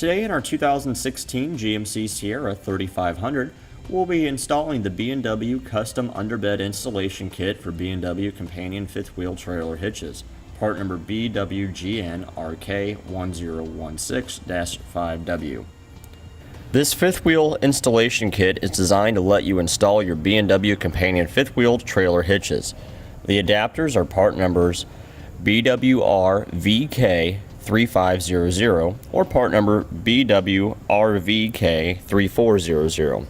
Today in our 2016 GMC Sierra 3500, we'll be installing the B&W Custom Underbed Installation Kit for B&W Companion Fifth Wheel Trailer Hitches, part number BWGN-RK1016-5W. This fifth wheel installation kit is designed to let you install your B&W Companion Fifth Wheel Trailer Hitches. The adapters are part numbers BWR-VK3500 or part number BWR-VK3400.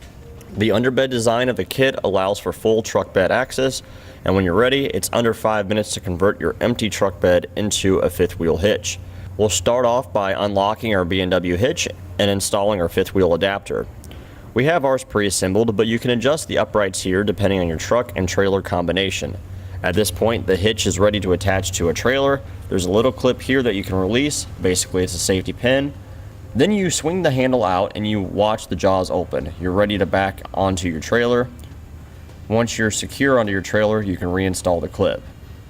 The underbed design of the kit allows for full truck bed access, and when you're ready, it's under 5 minutes to convert your empty truck bed into a fifth wheel hitch. We'll start off by unlocking our B&W hitch and installing our fifth wheel adapter. We have ours pre-assembled, but you can adjust the uprights here depending on your truck and trailer combination. At this point, the hitch is ready to attach to a trailer. There's a little clip here that you can release. Basically, it's a safety pin. Then you swing the handle out and you watch the jaws open. You're ready to back onto your trailer. Once you're secure onto your trailer, you can reinstall the clip.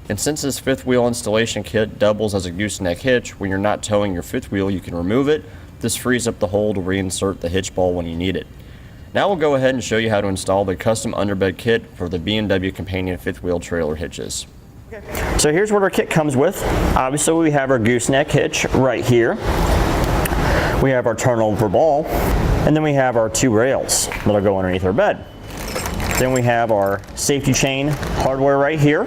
And since this fifth wheel installation kit doubles as a gooseneck hitch, when you're not towing your fifth wheel, you can remove it. This frees up the hole to reinsert the hitch ball when you need it. Now we'll go ahead and show you how to install the custom underbed kit for the B&W Companion fifth wheel trailer hitches. Okay. So here's what our kit comes with. Obviously we have our gooseneck hitch right here. We have our turnover ball, and then we have our two rails that'll go underneath our bed. Then we have our safety chain hardware right here.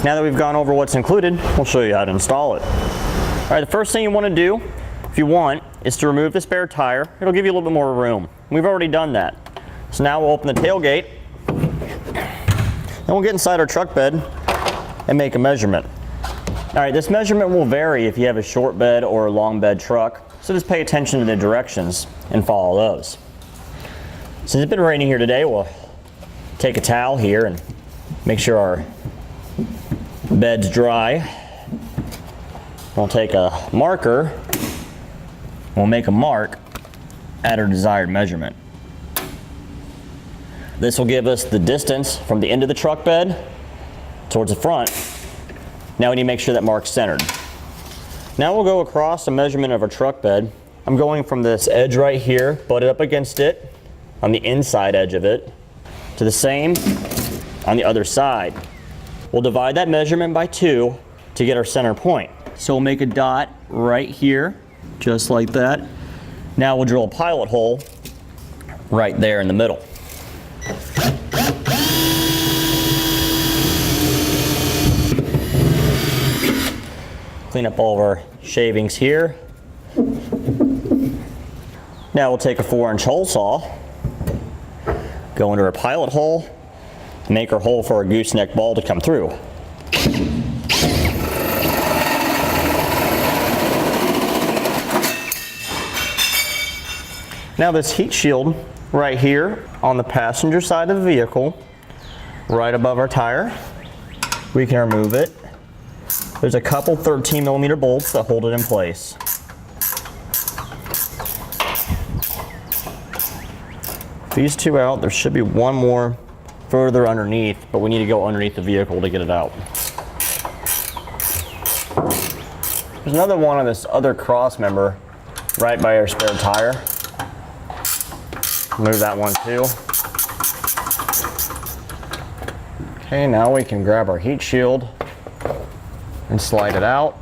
Now that we've gone over what's included, we'll show you how to install it. All right, the first thing you want to do, if you want, is to remove the spare tire. It'll give you a little bit more room. We've already done that. So now we'll open the tailgate, and we'll get inside our truck bed and make a measurement. All right, this measurement will vary if you have a short bed or a long bed truck, so just pay attention to the directions and follow those. Since it's been raining here today, we'll take a towel here and make sure our bed's dry. We'll take a marker, we'll make a mark at our desired measurement. This will give us the distance from the end of the truck bed towards the front. Now we need to make sure that mark's centered. Now we'll go across the measurement of our truck bed. I'm going from this edge right here, butted up against it, on the inside edge of it, to the same on the other side. We'll divide that measurement by 2 to get our center point. So we'll make a dot right here, just like that. Now we'll drill a pilot hole right there in the middle. Clean up all of our shavings here. Now we'll take a 4-inch hole saw, go into our pilot hole, make our hole for our gooseneck ball to come through. Now this heat shield right here on the passenger side of the vehicle, right above our tire, we can remove it. There's a couple 13mm bolts that hold it in place. These two out, there should be one more further underneath, but we need to go underneath the vehicle to get it out. There's another one on this other Crossmember right by our spare tire. Move that one too. Okay, now we can grab our heat shield and slide it out,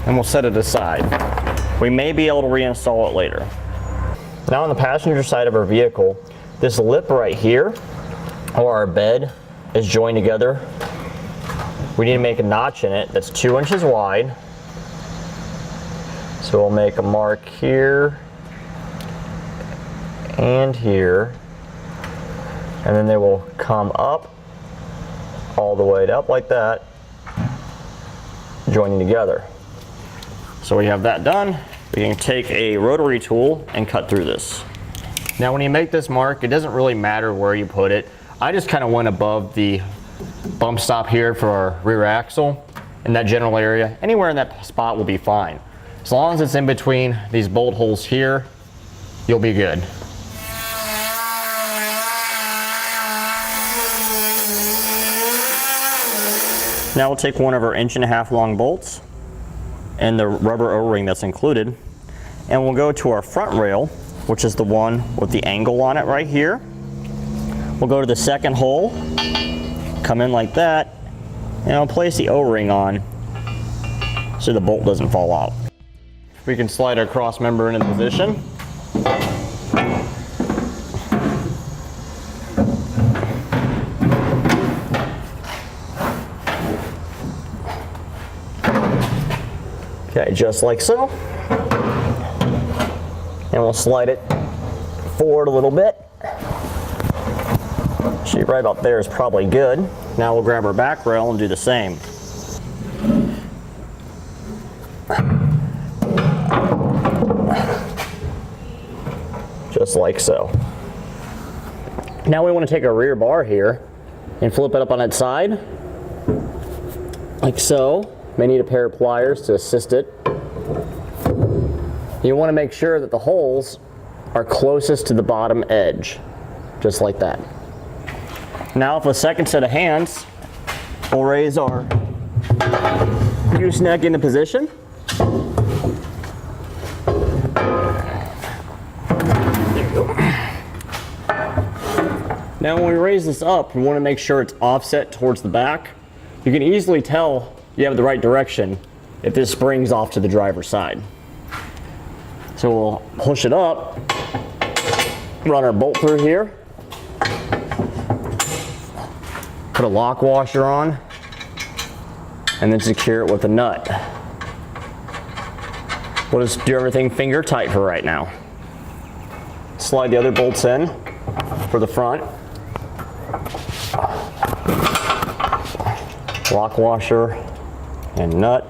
and we'll set it aside. We may be able to reinstall it later. Now on the passenger side of our vehicle, this lip right here, or our bed, is joined together. We need to make a notch in it that's 2 inches wide. So we'll make a mark here and here, and then they will come up all the way up like that, joining together. So we have that done. We can take a rotary tool and cut through this. Now when you make this mark, it doesn't really matter where you put it. I just kind of went above the bump stop here for our rear axle, in that general area. Anywhere in that spot will be fine. As long as it's in between these bolt holes here, you'll be good. Now we'll take one of our 1.5-inch long bolts and the rubber O-ring that's included. And we'll go to our front rail, which is the one with the angle on it right here. We'll go to the second hole, come in like that, and I'll place the O-ring on so the bolt doesn't fall out. We can slide our cross member into position. Okay, just like so. And we'll slide it forward a little bit. Actually, right about there is probably good. Now we'll grab our back rail and do the same. Just like so. Now we want to take our rear bar here and flip it up on its side, like so. May need a pair of pliers to assist it. You want to make sure that the holes are closest to the bottom edge, just like that. Now with a second set of hands, we'll raise our gooseneck into position. There you go. Now when we raise this up, we want to make sure it's offset towards the back. You can easily tell you have the right direction if this springs off to the driver's side. So we'll push it up, run our bolt through here, put a lock washer on, and then secure it with a nut. We'll just do everything finger tight for right now. Slide the other bolts in for the front. Lock washer and nut.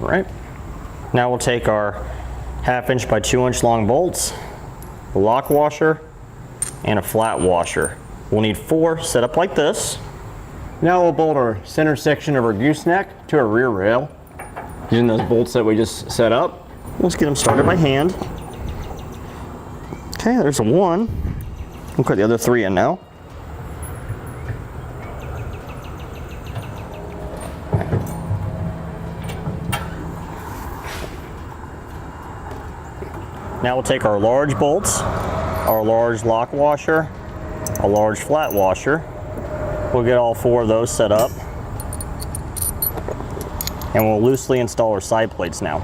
Right. Now we'll take our 1/2 inch by 2 inch long bolts, a lock washer, and a flat washer. We'll need 4 set up like this. Now we'll bolt our center section of our gooseneck to our rear rail using those bolts that we just set up. Let's get them started by hand. Okay, there's a 1. We'll put the other 3 in now. Now we'll take our large bolts, our large lock washer, a large flat washer. We'll get all 4 of those set up. And we'll loosely install our side plates now.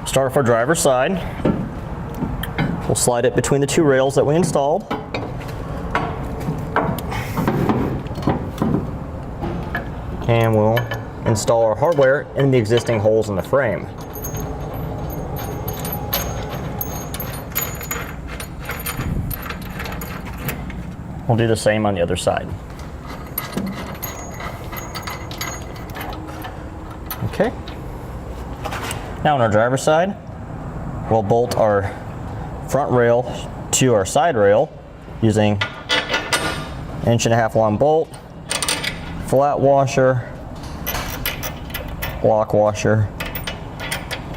Start with our driver's side. We'll slide it between the 2 rails that we installed. And we'll install our hardware in the existing holes in the frame. We'll do the same on the other side. Okay. Now on our driver's side, we'll bolt our front rail to our side rail using 1.5 inch long bolt, flat washer, lock washer,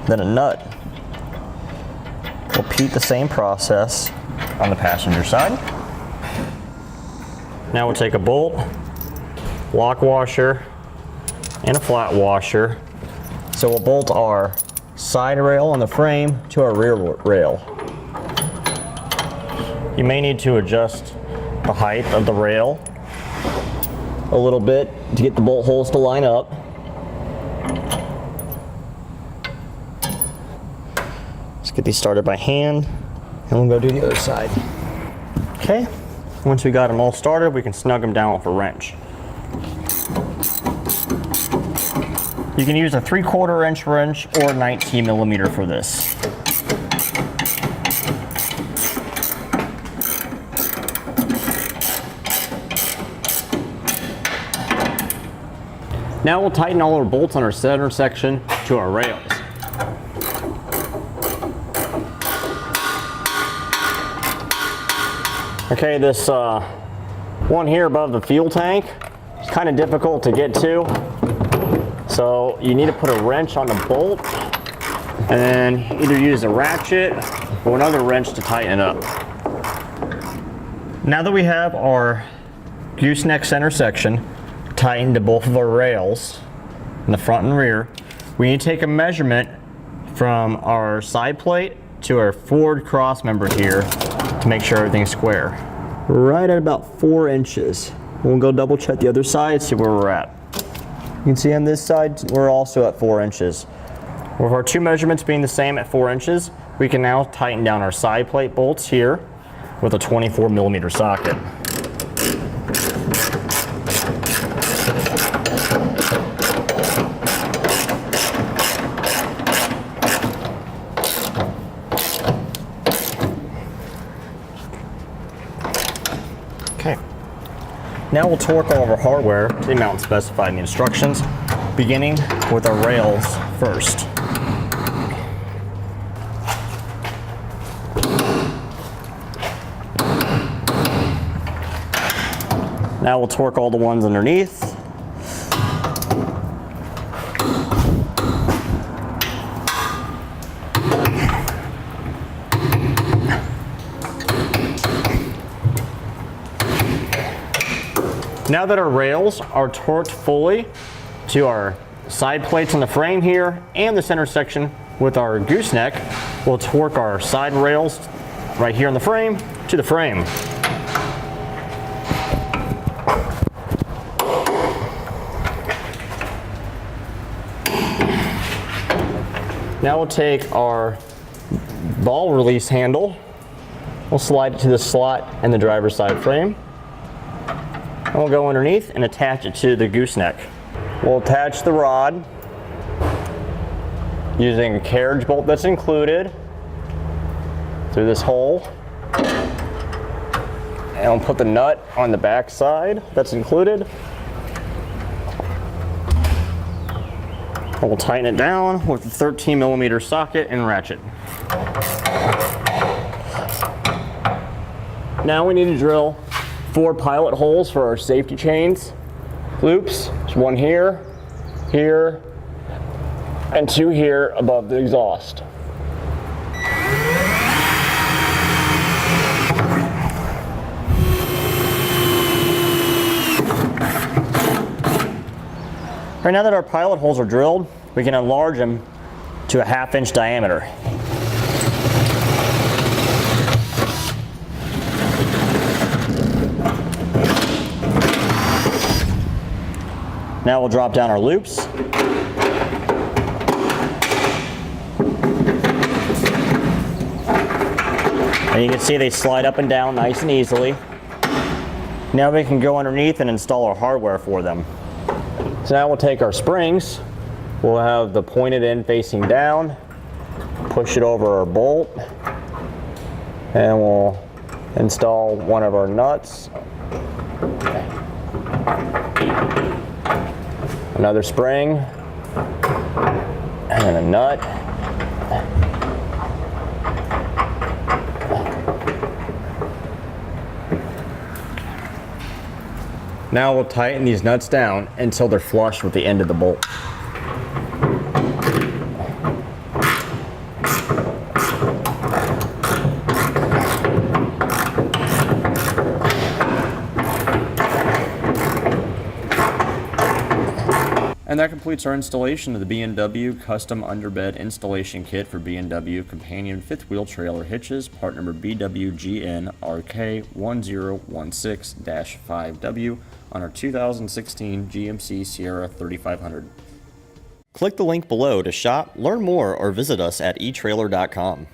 then a nut. We'll repeat the same process on the passenger side. Now we'll take a bolt, lock washer, and a flat washer. So we'll bolt our side rail on the frame to our rear rail. You may need to adjust the height of the rail a little bit to get the bolt holes to line up. Let's get these started by hand, and we'll go do the other side. Okay, once we got them all started, we can snug them down with a wrench. You can use a 3/4 inch wrench or 19 millimeter for this. Now we'll tighten all our bolts on our center section to our rails. Okay, this one here above the fuel tank is kind of difficult to get to. So you need to put a wrench on the bolt and then either use a ratchet or another wrench to tighten it up. Now that we have our gooseneck center section tightened to both of our rails in the front and rear, we need to take a measurement from our side plate to our forward cross member here to make sure everything's square. Right at about 4 inches. We'll go double check the other side, see where we're at. You can see on this side, we're also at 4 inches. With our two measurements being the same at 4 inches, we can now tighten down our side plate bolts here with a 24mm socket. Okay. Now we'll torque all of our hardware to the amount specified in the instructions, beginning with our rails first. Now we'll torque all the ones underneath. Now that our rails are torqued fully to our side plates on the frame here and the center section with our gooseneck, we'll torque our side rails right here on the frame to the frame. Now we'll take our ball release handle, we'll slide it to the slot in the driver's side frame, and we'll go underneath and attach it to the gooseneck. We'll attach the rod using a carriage bolt that's included through this hole, and we'll put the nut on the back side that's included. We'll tighten it down with a 13mm socket and ratchet. Now we need to drill 4 pilot holes for our safety chains loops. There's one here, here, and 2 here above the exhaust. Right now that our pilot holes are drilled, we can enlarge them to a 1/2 inch diameter. Now we'll drop down our loops. And you can see they slide up and down nice and easily. Now we can go underneath and install our hardware for them. So now we'll take our springs, we'll have the pointed end facing down, push it over our bolt, and we'll install one of our nuts, another spring, and a nut. Now we'll tighten these nuts down until they're flush with the end of the bolt. And that completes our installation of the B&W Custom Underbed Installation Kit for B&W Companion 5th Wheel Trailer Hitches, part number BWGN-RK1016-5W on our 2016 GMC Sierra 3500. Click the link below to shop, learn more, or visit us at etrailer.com.